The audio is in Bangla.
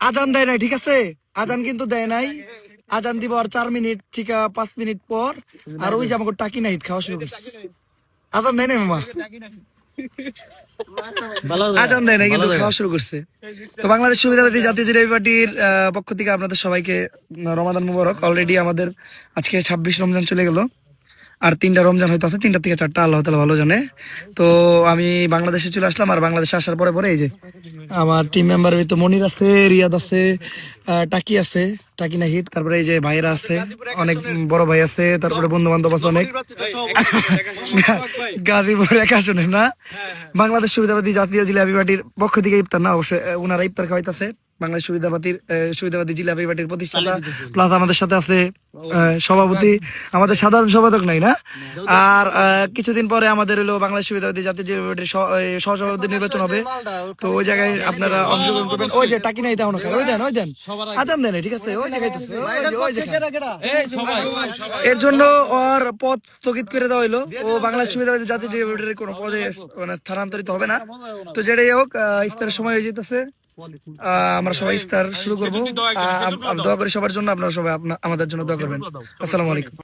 আজান দেয় নাই, ঠিক আছে? আজান কিন্তু দেয় নাই। আজান দিব আর 4 মিনিট, ঠিক 5 মিনিট পর। আর ওই যে আমাকে টাকি নাহিদ খাওয়া শুরু করছে। আজান দেয় নাই মামা, আজান দেয় নাই কিন্তু খাওয়া শুরু করছে। তো বাংলাদেশ সুবিধাবাদী জাতীয় জনতা পার্টির পক্ষ থেকে আপনাদের সবাইকে রমাদান মুবারক। অলরেডি আমাদের আজকে 26 রমজান চলে গেল, আর 3টা রমজান হয়তো আছে, 3টা থেকে 4টা, আল্লাহ তাআলা ভালো জানে। তো আমি বাংলাদেশে চলে আসলাম, আর বাংলাদেশে আসার পরে পরে এই যে আমার টিম মেম্বারের ভিতরে মনির আছে, রিয়াদ আছে, টাকি আছে, টাকি নাহিদ, তারপরে এই যে ভাইরা আছে, অনেক বড় ভাই আছে, তারপরে বন্ধু বান্ধব আছে অনেক। গাজীপুর একা শুনেন না, বাংলাদেশ সুবিধাবাদী জাতীয় জিলাপি পার্টির পক্ষ থেকে ইফতার না, অবশ্যই ওনারা ইফতার খাওয়াইতেছে। বাংলাদেশ সুবিধাবাদী জিলাপি পার্টির প্রতিষ্ঠাতা, প্লাস আমাদের সাথে আছে সভাপতি, আমাদের সাধারণ সম্পাদক নাই না। আর কিছুদিন পরে আমাদের হলো বাংলাদেশ সুবিধাবাদী জাতীয় জিলাপি পার্টির সহসভাপতি নির্বাচন হবে। তো ওই জায়গায় আপনারা অংশগ্রহণ করবেন। ওই যে টাকি নাই দেওয়া, ওই দেন, ওই দেন, আজান দেন, ঠিক আছে? ওই জায়গায় এর জন্য ওর পদ স্থগিত করে দেওয়া হইলো। ও বাংলাদেশ সুবিধাবাদী জাতীয় জিলাপি পার্টির কোনো পদে মানে স্থানান্তরিত হবে না। তো যেটাই হোক, ইফতারের সময় হয়ে যেতেছে, আমরা সবাই ইফতার শুরু করবো। দোয়া করি সবার জন্য, আপনারা সবাই আমাদের জন্য দোয়া করবেন। আসসালামু আলাইকুম।